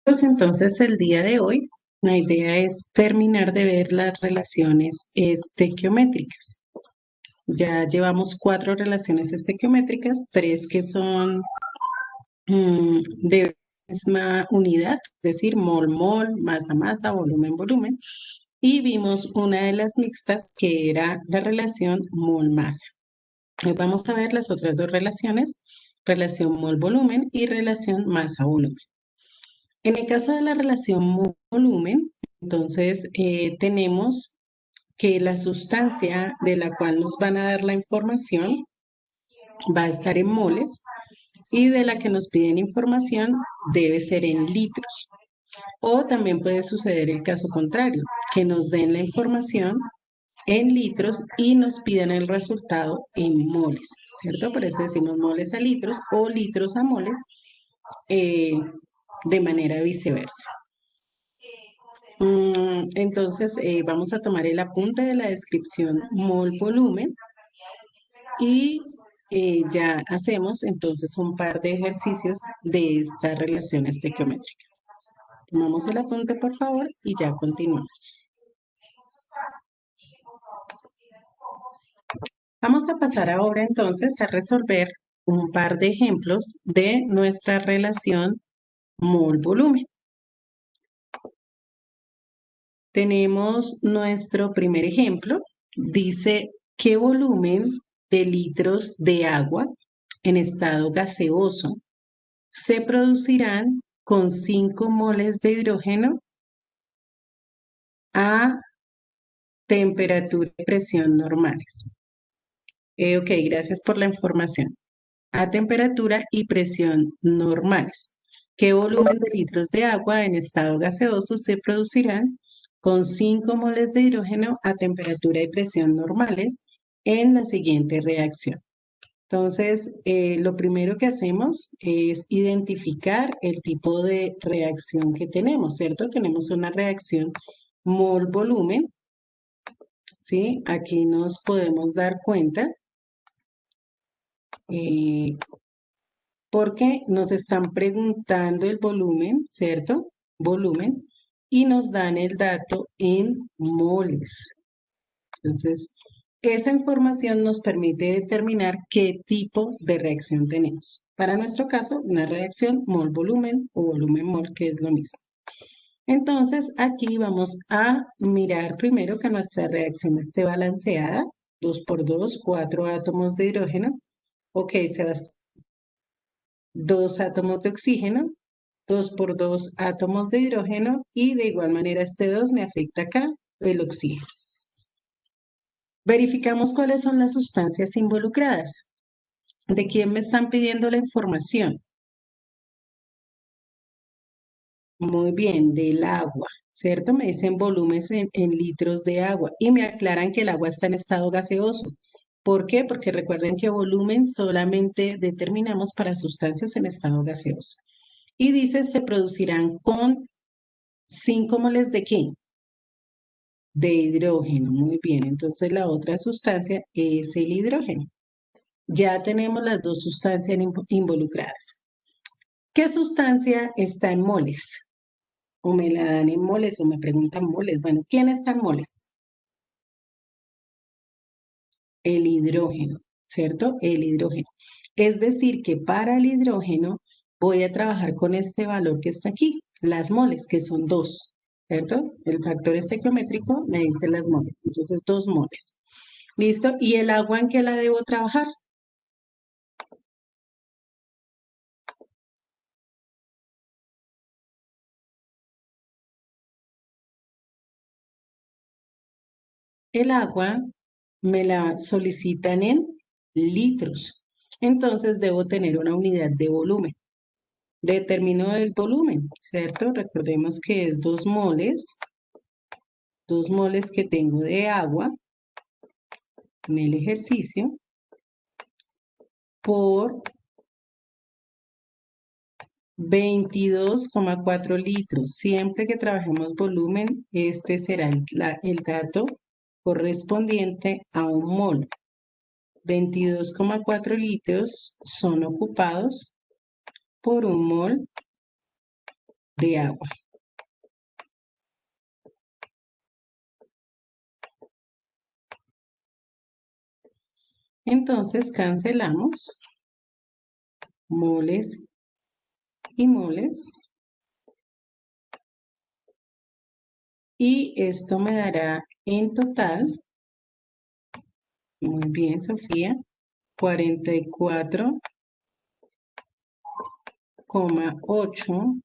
Pues entonces el día de hoy, la idea es terminar de ver las relaciones estequiométricas. Ya llevamos 4 relaciones estequiométricas, 3 que son de misma unidad, es decir, mol-mol, masa-masa, volumen-volumen, y vimos una de las mixtas que era la relación mol-masa. Hoy vamos a ver las otras 2 relaciones, relación mol-volumen y relación masa-volumen. En el caso de la relación volumen, entonces tenemos que la sustancia de la cual nos van a dar la información va a estar en moles y de la que nos piden información debe ser en litros. O también puede suceder el caso contrario, que nos den la información en litros y nos pidan el resultado en moles, ¿cierto? Por eso decimos moles a litros o litros a moles eh, de manera viceversa. Entonces, vamos a tomar el apunte de la descripción mol-volumen y ya hacemos entonces un par de ejercicios de esta relación estequiométrica. Tomamos el apunte, por favor, y ya continuamos. Vamos a pasar ahora entonces a resolver un par de ejemplos de nuestra relación mol-volumen. Tenemos nuestro primer ejemplo. Dice, ¿qué volumen de litros de agua en estado gaseoso se producirán con 5 moles de hidrógeno a temperatura y presión normales? Ok, gracias por la información. A temperatura y presión normales. ¿Qué volumen de litros de agua en estado gaseoso se producirán con 5 moles de hidrógeno a temperatura y presión normales en la siguiente reacción? Entonces, lo primero que hacemos es identificar el tipo de reacción que tenemos, ¿cierto? Tenemos una reacción mol-volumen, ¿sí? Aquí nos podemos dar cuenta eh, porque nos están preguntando el volumen, ¿cierto? Volumen, y nos dan el dato en moles. Entonces, esa información nos permite determinar qué tipo de reacción tenemos. Para nuestro caso, una reacción mol-volumen o volumen-mol, que es lo mismo. Entonces, aquí vamos a mirar primero que nuestra reacción esté balanceada. 2 por 2, 4 átomos de hidrógeno. Ok, Sebastián. 2 átomos de oxígeno, 2 por 2 átomos de hidrógeno y de igual manera este 2 me afecta acá el oxígeno. Verificamos cuáles son las sustancias involucradas. ¿De quién me están pidiendo la información? Muy bien, del agua, ¿cierto? Me dicen volúmenes en litros de agua y me aclaran que el agua está en estado gaseoso. ¿Por qué? Porque recuerden que volumen solamente determinamos para sustancias en estado gaseoso. Y dice, se producirán con 5 moles de ¿qué? De hidrógeno. Muy bien, entonces la otra sustancia es el hidrógeno. Ya tenemos las 2 sustancias involucradas. ¿Qué sustancia está en moles? O me la dan en moles o me preguntan moles. Bueno, ¿quién está en moles? El hidrógeno, ¿cierto? El hidrógeno. Es decir, que para el hidrógeno voy a trabajar con este valor que está aquí, las moles, que son 2, ¿cierto? El factor estequiométrico me dice las moles, entonces 2 moles. ¿Listo? ¿Y el agua en qué la debo trabajar? El agua me la solicitan en litros. Entonces debo tener una unidad de volumen. Determino el volumen, ¿cierto? Recordemos que es 2 moles que tengo de agua en el ejercicio por 22,4 litros. Siempre que trabajemos volumen, este será el dato correspondiente a un mol. 22,4 litros son ocupados por un mol de agua. Entonces cancelamos moles y moles. Y esto me dará en total, muy bien, Sofía, 44,8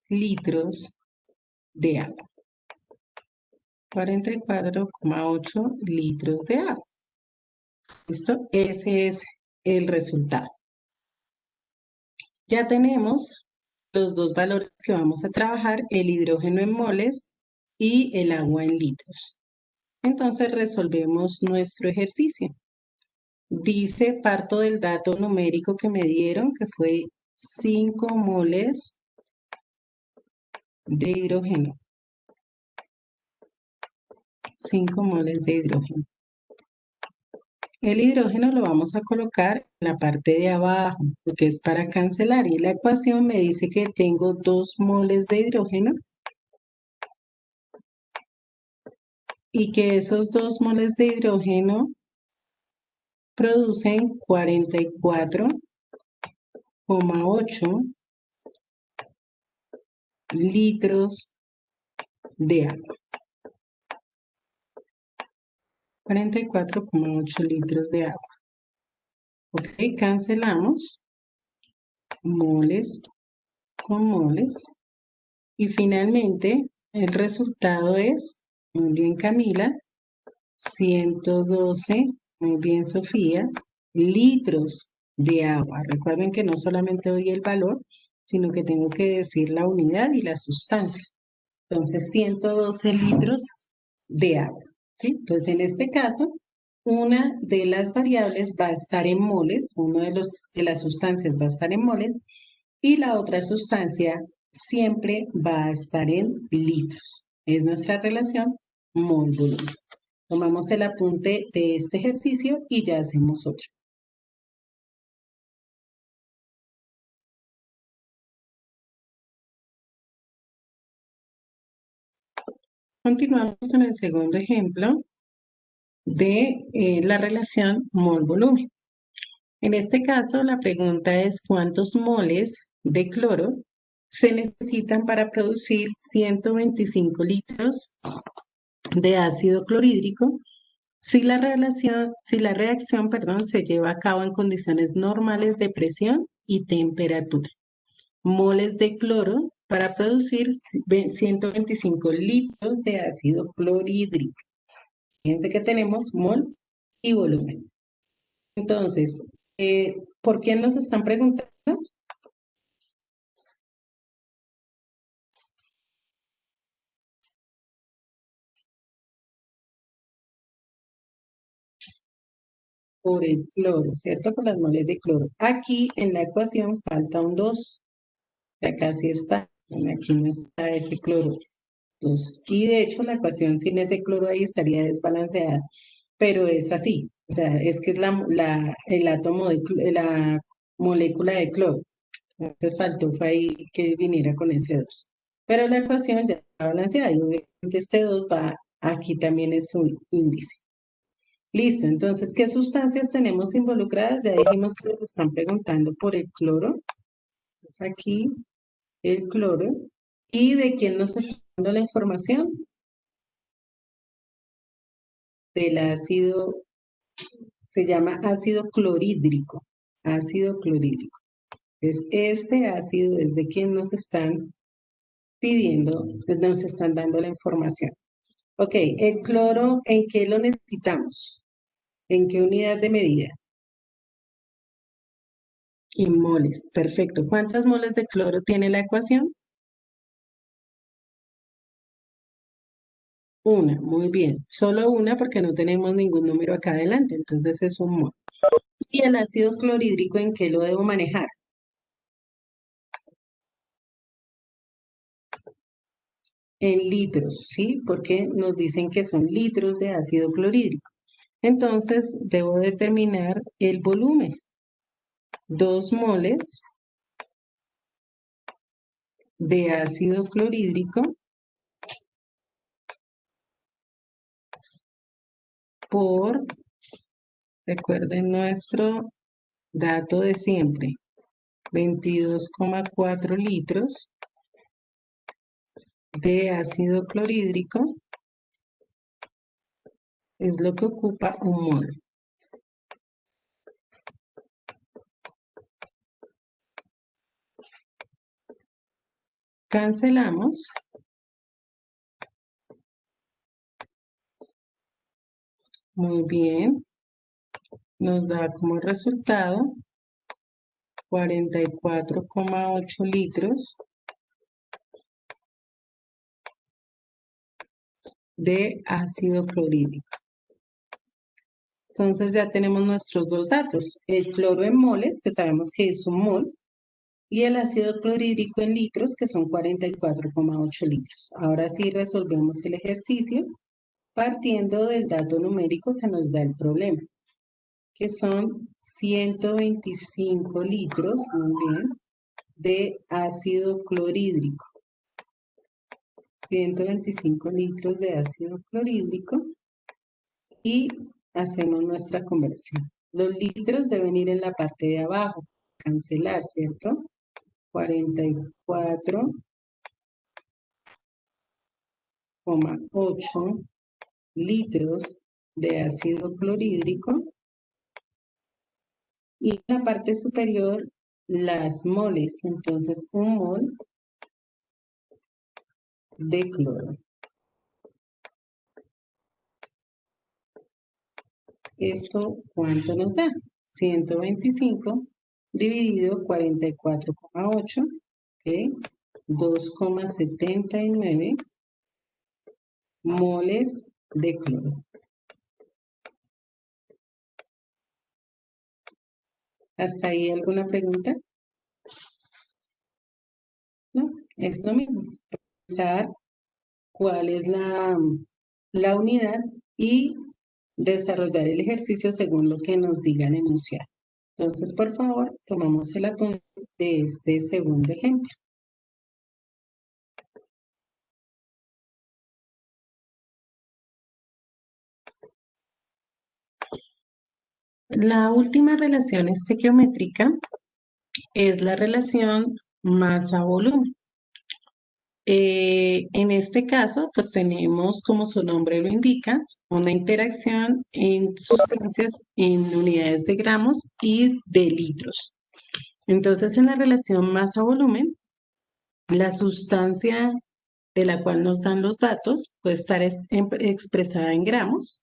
litros de agua. 44,8 litros de agua. ¿Listo? Ese es el resultado. Ya tenemos los dos valores que vamos a trabajar, el hidrógeno en moles y el agua en litros. Entonces resolvemos nuestro ejercicio. Dice, parto del dato numérico que me dieron, que fue 5 moles de hidrógeno. 5 moles de hidrógeno. El hidrógeno lo vamos a colocar en la parte de abajo, porque es para cancelar. Y la ecuación me dice que tengo 2 moles de hidrógeno y que esos 2 moles de hidrógeno producen 44,8 litros de agua. 44,8 litros de agua. Ok, cancelamos moles con moles. Y finalmente, el resultado es, muy bien Camila, 112, muy bien Sofía, litros de agua. Recuerden que no solamente doy el valor, sino que tengo que decir la unidad y la sustancia. Entonces, 112 litros de agua. ¿Sí? Entonces, en este caso, una de las variables va a estar en moles, una de las sustancias va a estar en moles, y la otra sustancia siempre va a estar en litros. Es nuestra relación mol-volumen. Tomamos el apunte de este ejercicio y ya hacemos otro. Continuamos con el segundo ejemplo de la relación mol-volumen. En este caso, la pregunta es ¿cuántos moles de cloro se necesitan para producir 125 litros de ácido clorhídrico si la reacción, perdón, se lleva a cabo en condiciones normales de presión y temperatura? Moles de cloro para producir 125 litros de ácido clorhídrico. Fíjense que tenemos mol y volumen. Entonces, ¿por qué nos están preguntando? Por el cloro, ¿cierto? Por las moles de cloro. Aquí en la ecuación falta un 2. Acá sí está. Aquí no está ese cloro. 2. Y de hecho la ecuación sin ese cloro ahí estaría desbalanceada. Pero es así. O sea, es que es el átomo de la molécula de cloro. Entonces faltó fue ahí que viniera con ese 2. Pero la ecuación ya está balanceada y obviamente este 2 va, aquí también es un índice. Listo, entonces, ¿qué sustancias tenemos involucradas? Ya dijimos que nos están preguntando por el cloro. Entonces, aquí el cloro. ¿Y de quién nos está dando la información? Del ácido, se llama ácido clorhídrico. Ácido clorhídrico. Entonces, este ácido es de quien nos están pidiendo, nos están dando la información. Ok, el cloro, ¿en qué lo necesitamos? ¿En qué unidad de medida? En moles, perfecto. ¿Cuántas moles de cloro tiene la ecuación? Una, muy bien. Solo una porque no tenemos ningún número acá adelante, entonces es un mol. ¿Y el ácido clorhídrico en qué lo debo manejar? En litros, ¿sí? Porque nos dicen que son litros de ácido clorhídrico. Entonces debo determinar el volumen. 2 moles de ácido clorhídrico por, recuerden nuestro dato de siempre, 22,4 litros de ácido clorhídrico es lo que ocupa un mol. Cancelamos. Muy bien. Nos da como resultado 44,8 litros de ácido clorhídrico. Entonces ya tenemos nuestros dos datos, el cloro en moles, que sabemos que es un mol, y el ácido clorhídrico en litros, que son 44,8 litros. Ahora sí resolvemos el ejercicio partiendo del dato numérico que nos da el problema, que son 125 litros, muy bien, de ácido clorhídrico. 125 litros de ácido clorhídrico y hacemos nuestra conversión. Los litros deben ir en la parte de abajo, cancelar, ¿cierto? 44,8 litros de ácido clorhídrico y en la parte superior las moles, entonces un mol de cloro. ¿Esto cuánto nos da? 125 dividido 44,8, ¿ok? 2,79 moles de cloro. ¿Hasta ahí alguna pregunta? ¿No? Es lo mismo. Pensar cuál es la unidad y desarrollar el ejercicio según lo que nos diga el enunciado. Entonces, por favor, tomamos el apunte de este segundo ejemplo. La última relación estequiométrica es la relación masa-volumen. En este caso, pues tenemos, como su nombre lo indica, una interacción en sustancias en unidades de gramos y de litros. Entonces, en la relación masa-volumen, la sustancia de la cual nos dan los datos puede estar expresada en gramos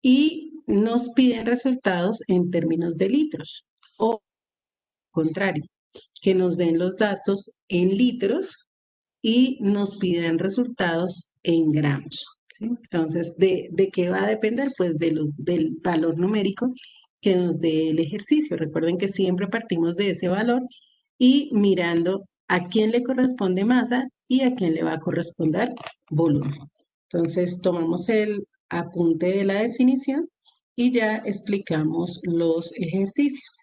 y nos piden resultados en términos de litros. O contrario, que nos den los datos en litros y nos piden resultados en gramos, ¿sí? Entonces, ¿de qué va a depender? Pues del valor numérico que nos dé el ejercicio. Recuerden que siempre partimos de ese valor y mirando a quién le corresponde masa y a quién le va a corresponder volumen. Entonces, tomamos el apunte de la definición y ya explicamos los ejercicios.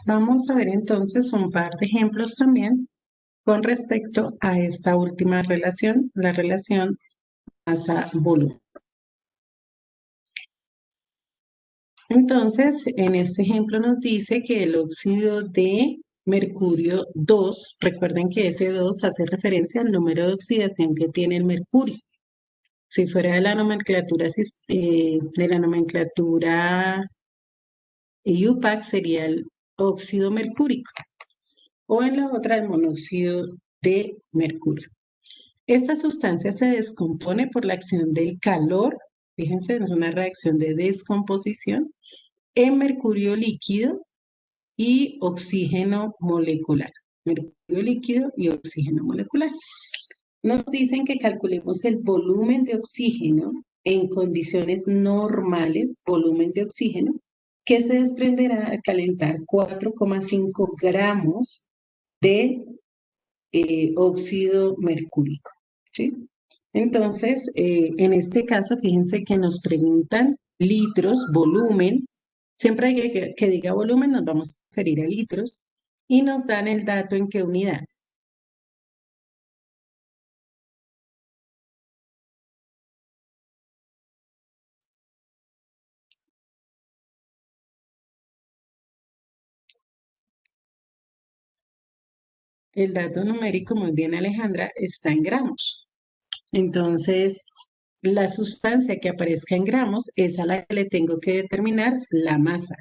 Vamos a ver entonces un par de ejemplos también con respecto a esta última relación, la relación masa-volumen. Entonces, en este ejemplo nos dice que el óxido de mercurio 2, recuerden que ese 2 hace referencia al número de oxidación que tiene el mercurio. Si fuera de la nomenclatura, IUPAC sería el óxido mercúrico o en la otra el monóxido de mercurio. Esta sustancia se descompone por la acción del calor, fíjense, es una reacción de descomposición, en mercurio líquido y oxígeno molecular. Mercurio líquido y oxígeno molecular. Nos dicen que calculemos el volumen de oxígeno en condiciones normales, volumen de oxígeno, que se desprenderá al calentar 4,5 gramos de óxido mercúrico, ¿sí? Entonces, en este caso, fíjense que nos preguntan litros, volumen. Siempre que diga volumen nos vamos a referir a litros. y nos dan el dato en qué unidad. El dato numérico, muy bien Alejandra, está en gramos. Entonces, la sustancia que aparezca en gramos es a la que le tengo que determinar la masa.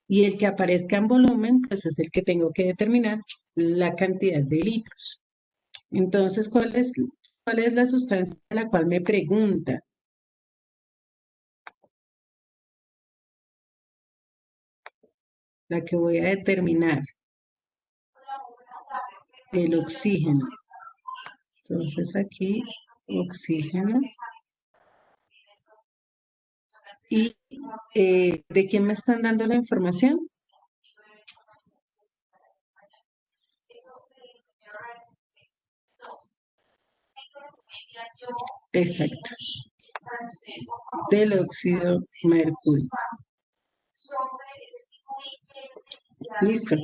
Y el que aparezca en volumen, pues es el que tengo que determinar la cantidad de litros. Entonces, ¿cuál es la sustancia a la cual me pregunta? La que voy a determinar, el oxígeno. Entonces aquí, oxígeno. ¿Y de quién me están dando la información? Exacto, del óxido mercúrico. Listo.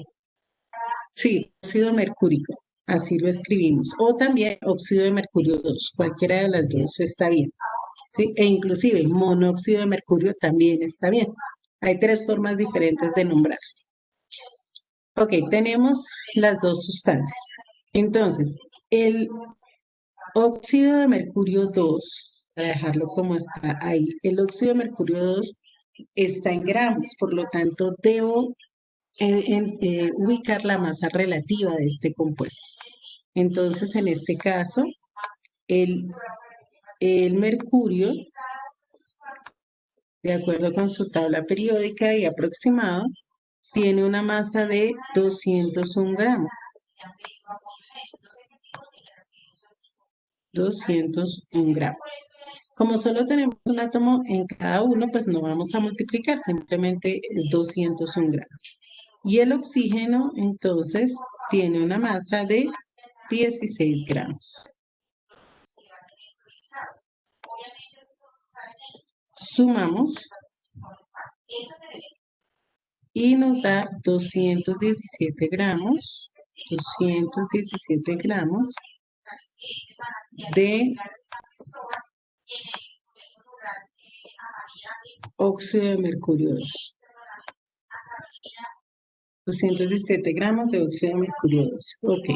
Sí, óxido mercúrico. Así lo escribimos. O también óxido de mercurio 2. Cualquiera de las dos está bien. ¿Sí? E inclusive monóxido de mercurio también está bien. Hay tres formas diferentes de nombrar. Ok, tenemos las dos sustancias. Entonces, el óxido de mercurio 2, para dejarlo como está ahí, el óxido de mercurio 2 está en gramos, por lo tanto debo ubicar la masa relativa de este compuesto. Entonces, en este caso, el, el mercurio, de acuerdo con su tabla periódica y aproximada, tiene una masa de 201 gramos. 201 gramos. Como solo tenemos un átomo en cada uno, pues no vamos a multiplicar, simplemente es 201 gramos. Y el oxígeno, entonces, tiene una masa de 16 gramos. Sumamos y nos da 217 gramos, 217 gramos de óxido de mercurio 2. 217 gramos de óxido de mercurio 2. Ok.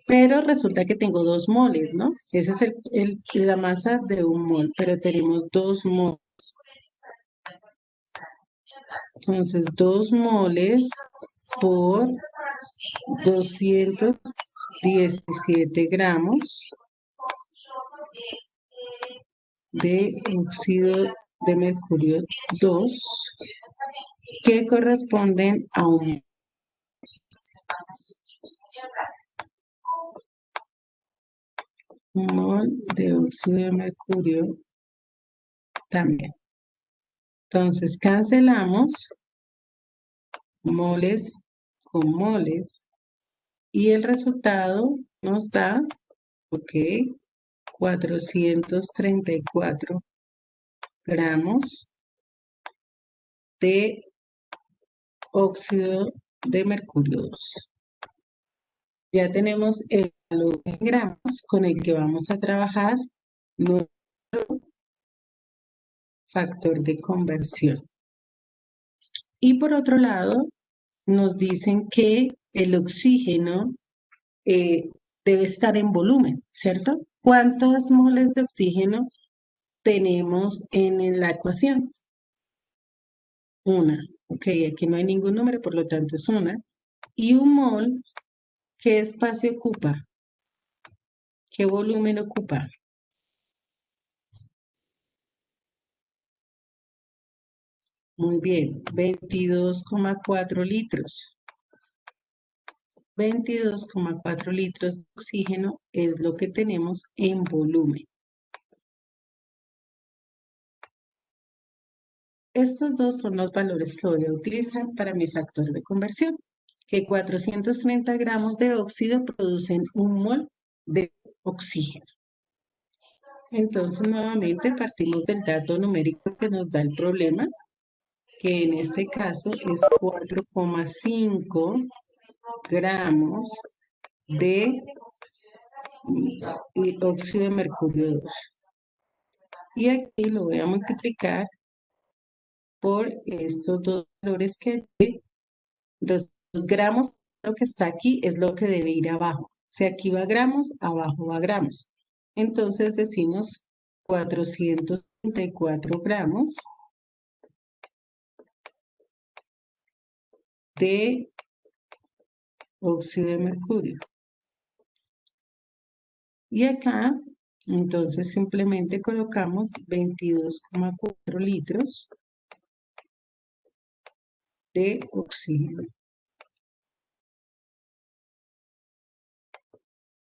Pero resulta que tengo 2 moles, ¿no? Esa es la masa de un mol, pero tenemos 2 moles. Entonces, 2 moles por 217 gramos de óxido de mercurio 2 que corresponden a un mol de óxido de mercurio también. Entonces, cancelamos moles con moles y el resultado nos da, ok, 434 gramos de óxido de mercurio 2. Ya tenemos el valor en gramos con el que vamos a trabajar nuestro factor de conversión. Y por otro lado, nos dicen que el oxígeno debe estar en volumen, ¿cierto? ¿Cuántas moles de oxígeno tenemos en la ecuación? Una. Ok, aquí no hay ningún número, por lo tanto es una. Y un mol, ¿qué espacio ocupa? ¿Qué volumen ocupa? Muy bien, 22,4 litros. 22,4 litros de oxígeno es lo que tenemos en volumen. Estos dos son los valores que voy a utilizar para mi factor de conversión, que 430 gramos de óxido producen un mol de oxígeno. Entonces, nuevamente partimos del dato numérico que nos da el problema, que en este caso es 4,5 gramos de óxido de mercurio 2. Y aquí lo voy a multiplicar por estos dos valores que hay. 2 gramos, lo que está aquí es lo que debe ir abajo. Si aquí va gramos, abajo va gramos. Entonces decimos 434 gramos de óxido de mercurio. Y acá, entonces simplemente colocamos 22,4 litros de oxígeno.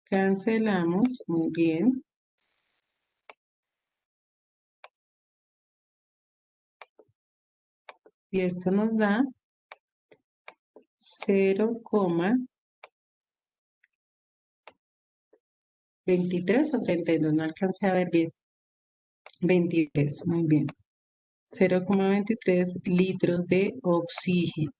Cancelamos, muy bien. Y esto nos da 0,23 o 32, no alcancé a ver bien. 23, muy bien. 0,23 litros de oxígeno.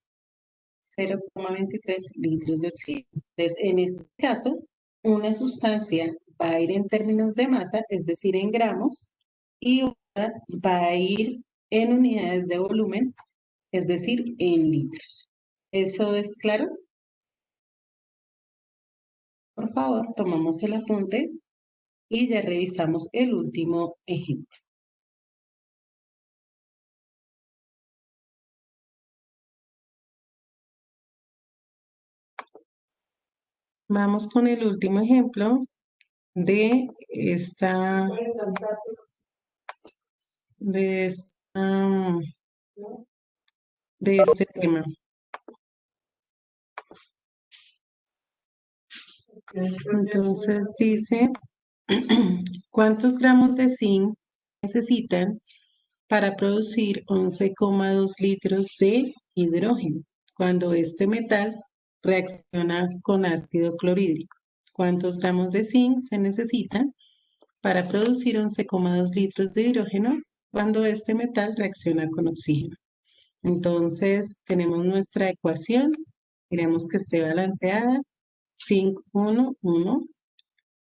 0,23 litros de oxígeno. Entonces, en este caso, una sustancia va a ir en términos de masa, es decir, en gramos, y otra va a ir en unidades de volumen, es decir, en litros. ¿Eso es claro? Por favor, tomamos el apunte y ya revisamos el último ejemplo. Vamos con el último ejemplo de esta, de esta, de este tema. Entonces dice, ¿cuántos gramos de zinc necesitan para producir 11,2 litros de hidrógeno cuando este metal reacciona con ácido clorhídrico? ¿Cuántos gramos de zinc se necesitan para producir 11,2 litros de hidrógeno cuando este metal reacciona con oxígeno? Entonces, tenemos nuestra ecuación, queremos que esté balanceada, zinc 1, 1,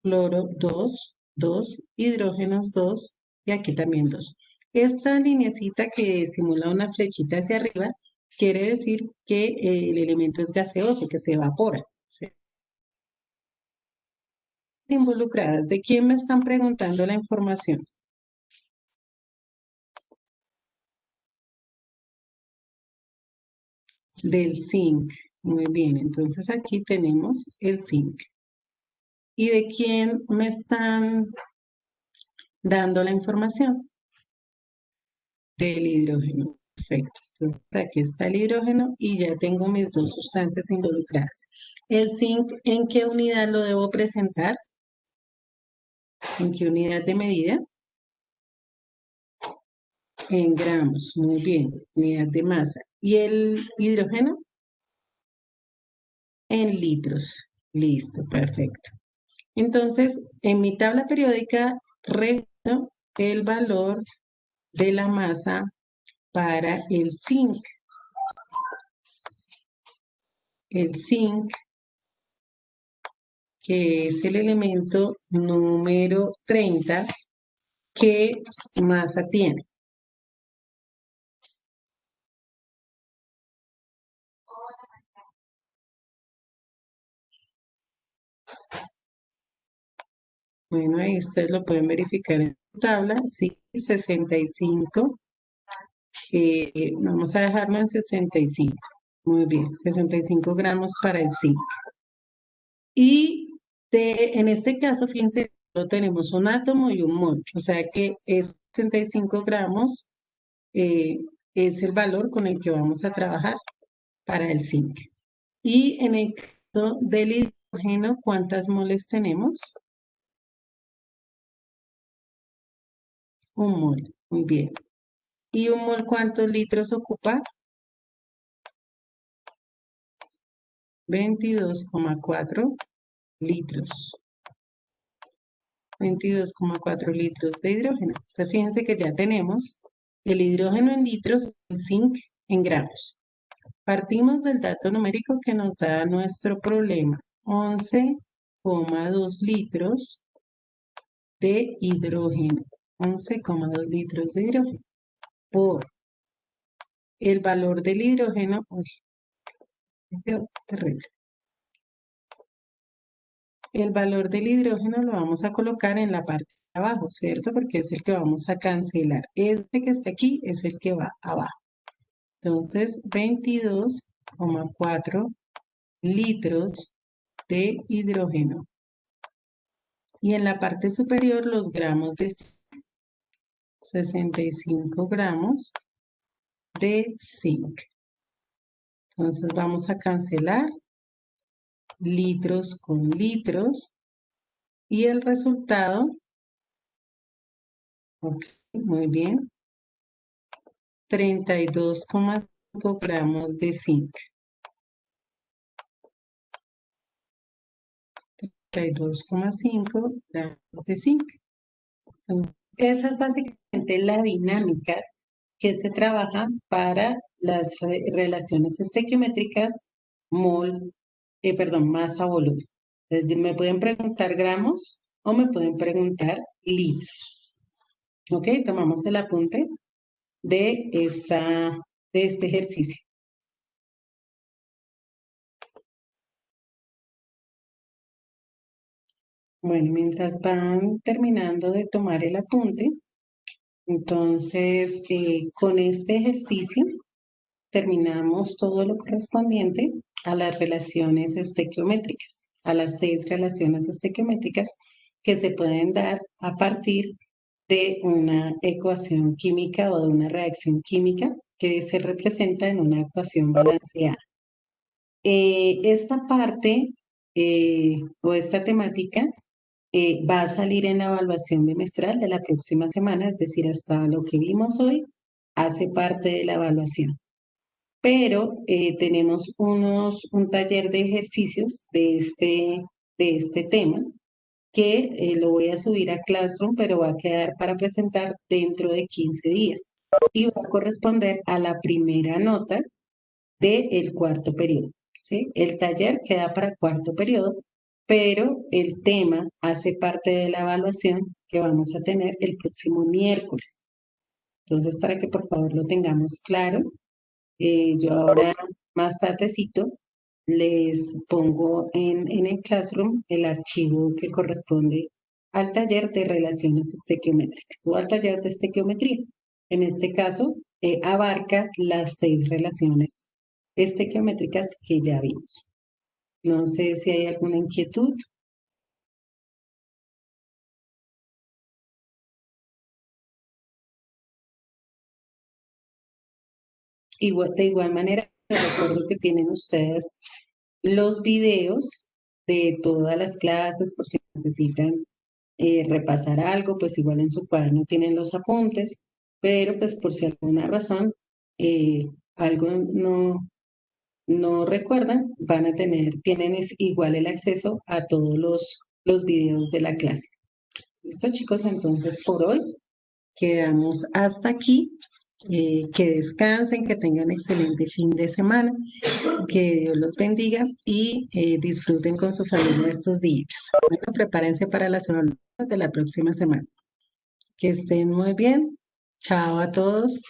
cloro 2, 2, hidrógenos 2 y aquí también 2. Esta lineecita que simula una flechita hacia arriba quiere decir que el elemento es gaseoso, que se evapora. ¿Sí? Involucradas, ¿de quién me están preguntando la información? Del zinc. Muy bien, entonces aquí tenemos el zinc. ¿Y de quién me están dando la información? Del hidrógeno. Perfecto. Entonces aquí está el hidrógeno y ya tengo mis dos sustancias involucradas. ¿El zinc en qué unidad lo debo presentar? ¿En qué unidad de medida? En gramos. Muy bien. Unidad de masa. ¿Y el hidrógeno? En litros. Listo, perfecto. Entonces, en mi tabla periódica reviso el valor de la masa para el zinc. El zinc, que es el elemento número 30, ¿qué masa tiene? Bueno, ahí ustedes lo pueden verificar en la tabla. Sí, 65. Vamos a dejarlo en 65. Muy bien, 65 gramos para el zinc. Y en este caso, fíjense, solo tenemos un átomo y un mol. O sea que es 65 gramos es el valor con el que vamos a trabajar para el zinc. Y en el caso del hidrógeno, ¿cuántas moles tenemos? Un mol, muy bien. ¿Y un mol cuántos litros ocupa? 22,4 litros. 22,4 litros de hidrógeno. Entonces fíjense que ya tenemos el hidrógeno en litros, el zinc en gramos. Partimos del dato numérico que nos da nuestro problema. 11,2 litros de hidrógeno. 11,2 litros de hidrógeno por el valor del hidrógeno. Uy, me quedó terrible. El valor del hidrógeno lo vamos a colocar en la parte de abajo, ¿cierto? Porque es el que vamos a cancelar. Este que está aquí es el que va abajo. Entonces, 22,4 litros de hidrógeno. Y en la parte superior los gramos de 65 gramos de zinc. Entonces vamos a cancelar litros con litros y el resultado, ok, muy bien, 32,5 gramos de zinc. 32,5 gramos de zinc. Esa es básicamente la dinámica que se trabaja para las relaciones estequiométricas masa-volumen. Entonces, me pueden preguntar gramos o me pueden preguntar litros. ¿Ok? Tomamos el apunte de este ejercicio. Bueno, mientras van terminando de tomar el apunte, entonces con este ejercicio terminamos todo lo correspondiente a las relaciones estequiométricas, a las 6 relaciones estequiométricas que se pueden dar a partir de una ecuación química o de una reacción química que se representa en una ecuación balanceada. Esta parte o esta temática va a salir en la evaluación bimestral de la próxima semana, es decir, hasta lo que vimos hoy hace parte de la evaluación. Pero tenemos un taller de ejercicios de este tema que lo voy a subir a Classroom, pero va a quedar para presentar dentro de 15 días y va a corresponder a la primera nota del cuarto periodo. ¿Sí? El taller queda para cuarto periodo, pero el tema hace parte de la evaluación que vamos a tener el próximo miércoles. Entonces, para que por favor lo tengamos claro, yo ahora más tardecito les pongo en el Classroom el archivo que corresponde al taller de relaciones estequiométricas o al taller de estequiometría. En este caso, abarca las 6 relaciones estequiométricas que ya vimos. No sé si hay alguna inquietud. De igual manera, les recuerdo que tienen ustedes los videos de todas las clases por si necesitan repasar algo, pues igual en su cuaderno tienen los apuntes, pero pues por si alguna razón algo no recuerdan, tienen igual el acceso a todos los videos de la clase. ¿Listo, chicos? Entonces, por hoy quedamos hasta aquí. Que descansen, que tengan excelente fin de semana, que Dios los bendiga y disfruten con su familia estos días. Bueno, prepárense para las evaluaciones de la próxima semana. Que estén muy bien. Chao a todos.